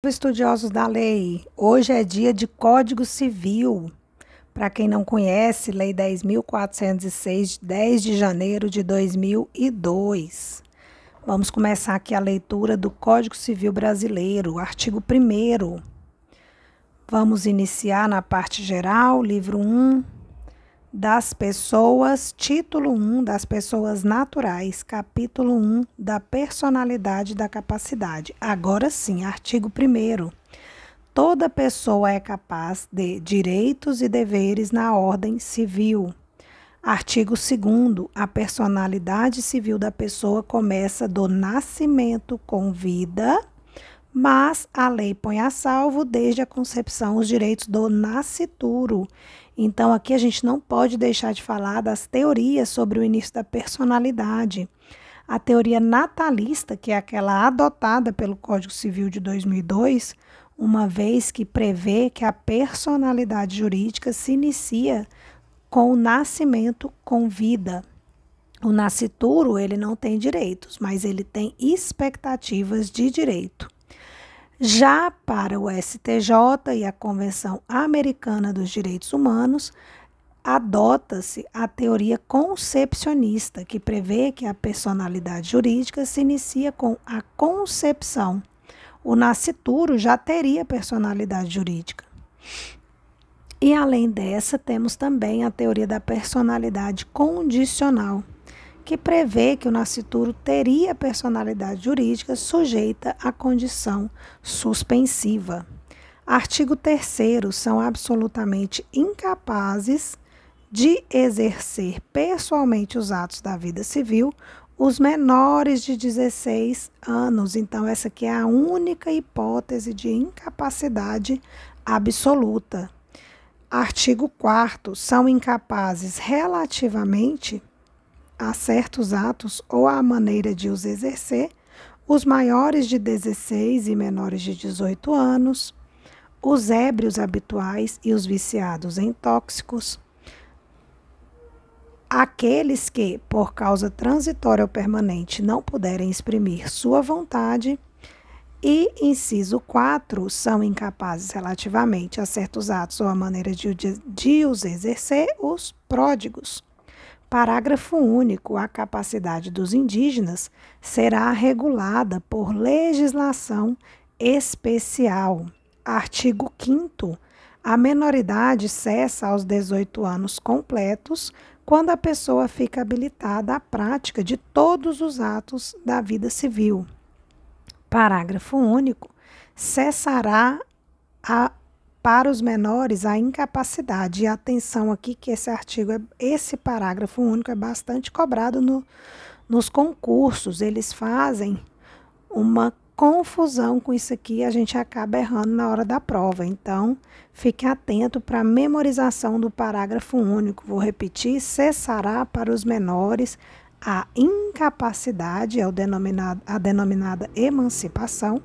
Estudiosos da lei, hoje é dia de Código Civil. Para quem não conhece, Lei 10.406, de 10 de janeiro de 2002. Vamos começar aqui a leitura do Código Civil Brasileiro, artigo 1º. Vamos iniciar na parte geral, livro 1 das pessoas, título 1 das pessoas naturais, capítulo 1 da personalidade e da capacidade. Agora sim, artigo 1º. Toda pessoa é capaz de direitos e deveres na ordem civil. Artigo 2º. A personalidade civil da pessoa começa do nascimento com vida, mas a lei põe a salvo desde a concepção os direitos do nascituro. Então, aqui a gente não pode deixar de falar das teorias sobre o início da personalidade. A teoria natalista, que é aquela adotada pelo Código Civil de 2002, uma vez que prevê que a personalidade jurídica se inicia com o nascimento com vida. O nascituro, ele não tem direitos, mas ele tem expectativas de direito. Já para o STJ e a Convenção Americana dos Direitos Humanos, adota-se a teoria concepcionista, que prevê que a personalidade jurídica se inicia com a concepção. O nascituro já teria personalidade jurídica. E além dessa, temos também a teoria da personalidade condicional, que prevê que o nascituro teria personalidade jurídica sujeita à condição suspensiva. Artigo 3º. São absolutamente incapazes de exercer pessoalmente os atos da vida civil os menores de 16 anos. Então, essa aqui é a única hipótese de incapacidade absoluta. Artigo 4º. São incapazes relativamente a certos atos ou à maneira de os exercer os maiores de 16 e menores de 18 anos, os ébrios habituais e os viciados em tóxicos, aqueles que, por causa transitória ou permanente, não puderem exprimir sua vontade. E, inciso 4, são incapazes relativamente a certos atos ou à maneira de os exercer os pródigos. Parágrafo único. A capacidade dos indígenas será regulada por legislação especial. Artigo 5º. A menoridade cessa aos 18 anos completos, quando a pessoa fica habilitada à prática de todos os atos da vida civil. Parágrafo único. Cessará para os menores a incapacidade. E atenção aqui que esse parágrafo único é bastante cobrado nos concursos. Eles fazem uma confusão com isso aqui e a gente acaba errando na hora da prova. Então, fique atento para a memorização do parágrafo único. Vou repetir: cessará para os menores a incapacidade, a denominada emancipação.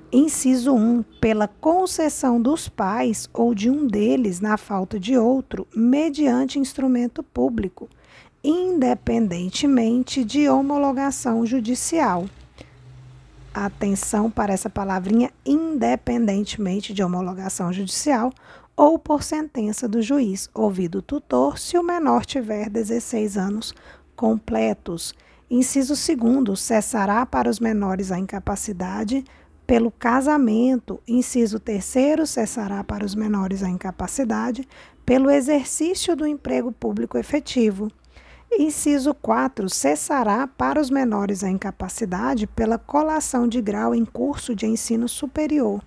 Inciso 1, pela concessão dos pais ou de um deles na falta de outro, mediante instrumento público, independentemente de homologação judicial. Atenção para essa palavrinha, independentemente de homologação judicial ou por sentença do juiz, ouvido o tutor, se o menor tiver 16 anos completos. Inciso 2, cessará para os menores a incapacidade pelo casamento. Inciso 3º, cessará para os menores a incapacidade pelo exercício do emprego público efetivo. Inciso 4, cessará para os menores a incapacidade pela colação de grau em curso de ensino superior.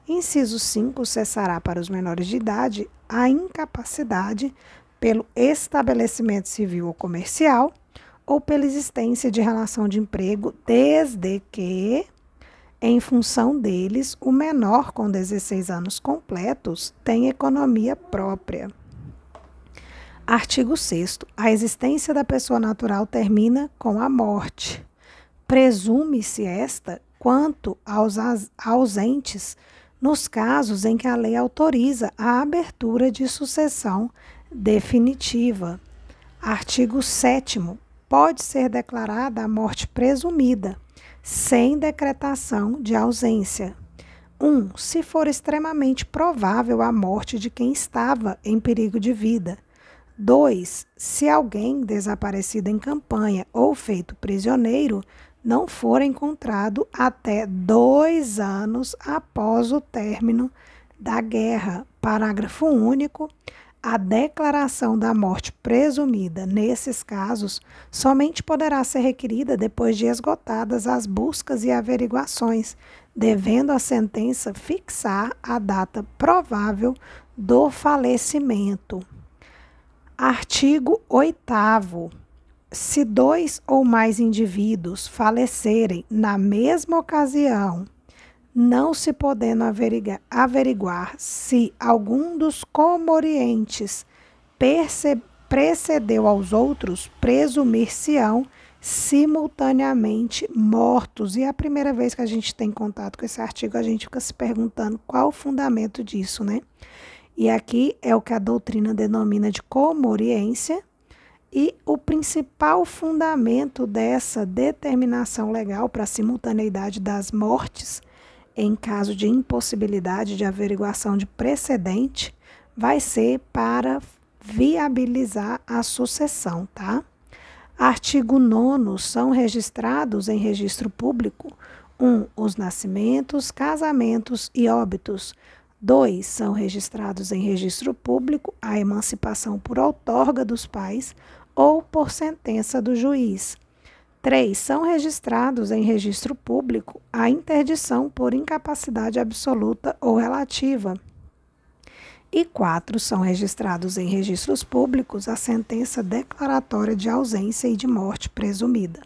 Inciso 5, cessará para os menores de idade a incapacidade pelo estabelecimento civil ou comercial ou pela existência de relação de emprego, desde que, em função deles, o menor com 16 anos completos tem economia própria. Artigo 6º. A existência da pessoa natural termina com a morte. Presume-se esta quanto aos ausentes nos casos em que a lei autoriza a abertura de sucessão definitiva. Artigo 7º. Pode ser declarada a morte presumida, sem decretação de ausência. 1. Se for extremamente provável a morte de quem estava em perigo de vida. 2. Se alguém desaparecido em campanha ou feito prisioneiro não for encontrado até 2 anos após o término da guerra. Parágrafo único. A declaração da morte presumida nesses casos somente poderá ser requerida depois de esgotadas as buscas e averiguações, devendo a sentença fixar a data provável do falecimento. Artigo 8º. Se 2 ou mais indivíduos falecerem na mesma ocasião, não se podendo averiguar se algum dos comorientes precedeu aos outros, presumir-se-ão simultaneamente mortos. E é a primeira vez que a gente tem contato com esse artigo, a gente fica se perguntando qual o fundamento disso, né? E aqui é o que a doutrina denomina de comoriência, e o principal fundamento dessa determinação legal para a simultaneidade das mortes em caso de impossibilidade de averiguação de precedente, vai ser para viabilizar a sucessão, tá? Artigo 9º, são registrados em registro público: 1. Os nascimentos, casamentos e óbitos. 2. São registrados em registro público a emancipação por outorga dos pais ou por sentença do juiz. 3. São registrados em registro público a interdição por incapacidade absoluta ou relativa. E 4. São registrados em registros públicos a sentença declaratória de ausência e de morte presumida.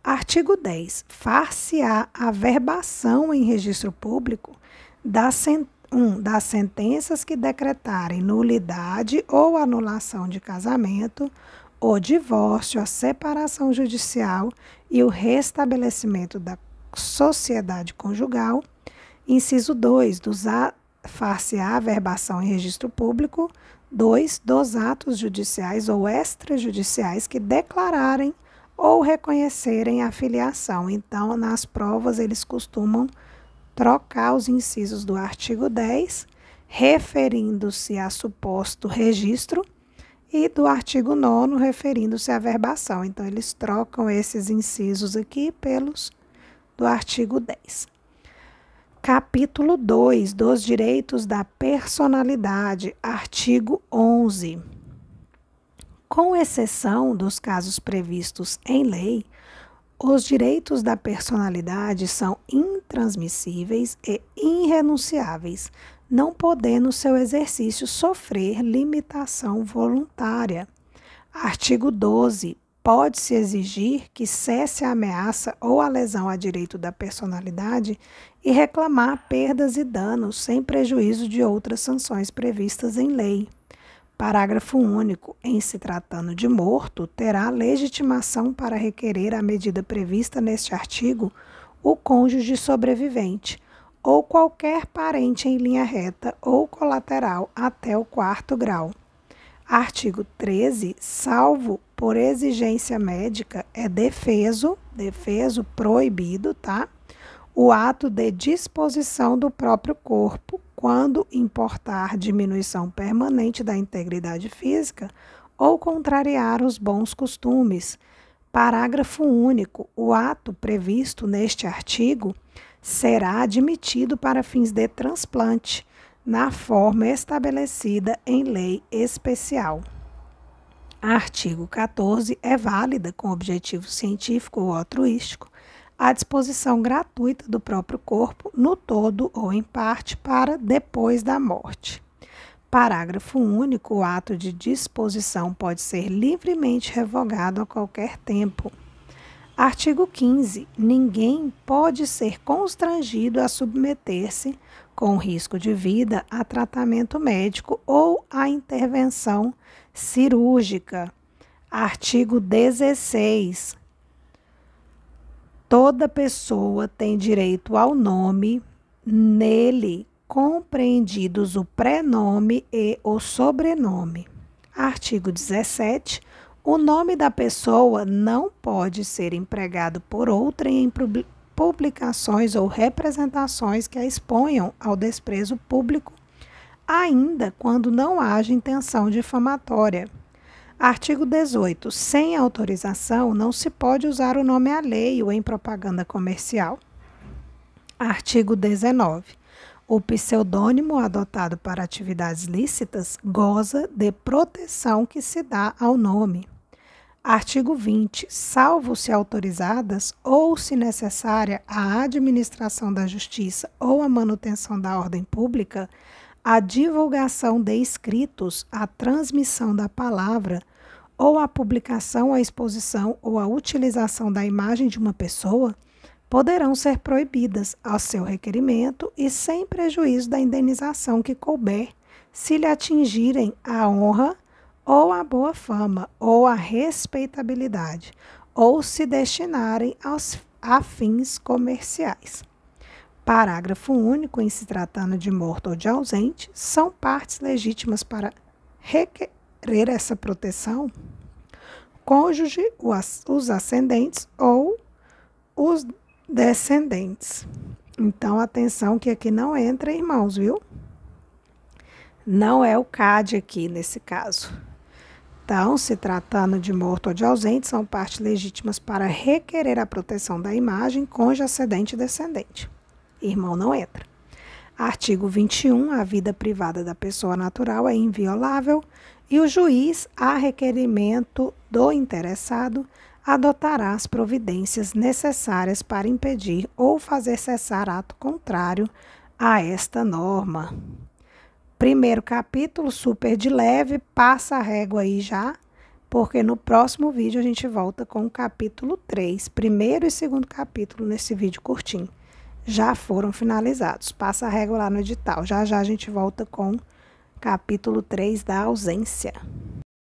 Artigo 10. Far-se-á a verbação em registro público das sentenças que decretarem nulidade ou anulação de casamento, o divórcio, a separação judicial e o restabelecimento da sociedade conjugal. Inciso 2. Far-se-á a verbação em registro público. 2. Dos atos judiciais ou extrajudiciais que declararem ou reconhecerem a filiação. Então, nas provas, eles costumam trocar os incisos do artigo 10, referindo-se a suposto registro, e do artigo 9º, referindo-se à verbação. Então, eles trocam esses incisos aqui pelos do artigo 10. Capítulo 2, dos direitos da personalidade, artigo 11. Com exceção dos casos previstos em lei, os direitos da personalidade são intransmissíveis e irrenunciáveis, não podendo seu exercício sofrer limitação voluntária. Artigo 12. Pode-se exigir que cesse a ameaça ou a lesão a direito da personalidade e reclamar perdas e danos sem prejuízo de outras sanções previstas em lei. Parágrafo único. Em se tratando de morto, terá legitimação para requerer a medida prevista neste artigo o cônjuge sobrevivente ou qualquer parente em linha reta ou colateral até o 4º grau. Artigo 13. Salvo por exigência médica, é defeso proibido, tá? O ato de disposição do próprio corpo, quando importar diminuição permanente da integridade física ou contrariar os bons costumes. Parágrafo único. O ato previsto neste artigo será admitido para fins de transplante, na forma estabelecida em lei especial. Artigo 14. É válida, com objetivo científico ou altruístico, a disposição gratuita do próprio corpo, no todo ou em parte, para depois da morte. Parágrafo único. O ato de disposição pode ser livremente revogado a qualquer tempo. Artigo 15. Ninguém pode ser constrangido a submeter-se, com risco de vida, a tratamento médico ou a intervenção cirúrgica. Artigo 16. Toda pessoa tem direito ao nome, nele compreendidos o prenome e o sobrenome. Artigo 17. O nome da pessoa não pode ser empregado por outrem publicações ou representações que a exponham ao desprezo público, ainda quando não haja intenção difamatória. Artigo 18. Sem autorização, não se pode usar o nome alheio em propaganda comercial. Artigo 19. O pseudônimo adotado para atividades lícitas goza de proteção que se dá ao nome. Artigo 20. Salvo se autorizadas ou se necessária a administração da justiça ou a manutenção da ordem pública, a divulgação de escritos, a transmissão da palavra, ou a publicação, a exposição ou a utilização da imagem de uma pessoa, poderão ser proibidas ao seu requerimento e sem prejuízo da indenização que couber, se lhe atingirem a honra ou a boa fama ou a respeitabilidade, ou se destinarem a fins comerciais. Parágrafo único. Em se tratando de morto ou de ausente, são partes legítimas para requerer essa proteção cônjuge, os ascendentes ou os descendentes. Então, atenção que aqui não entra irmãos, viu? Não é o CAD aqui nesse caso. Então, se tratando de morto ou de ausente, são partes legítimas para requerer a proteção da imagem, cônjuge, ascendente e descendente. Irmão não entra. Artigo 21. A vida privada da pessoa natural é inviolável e o juiz, a requerimento do interessado, adotará as providências necessárias para impedir ou fazer cessar ato contrário a esta norma. Primeiro capítulo, super de leve, passa a régua aí já, porque no próximo vídeo a gente volta com o capítulo 3, primeiro e segundo capítulo nesse vídeo curtinho. Já foram finalizados, passa a régua lá no edital. Já já a gente volta com capítulo 3 da ausência.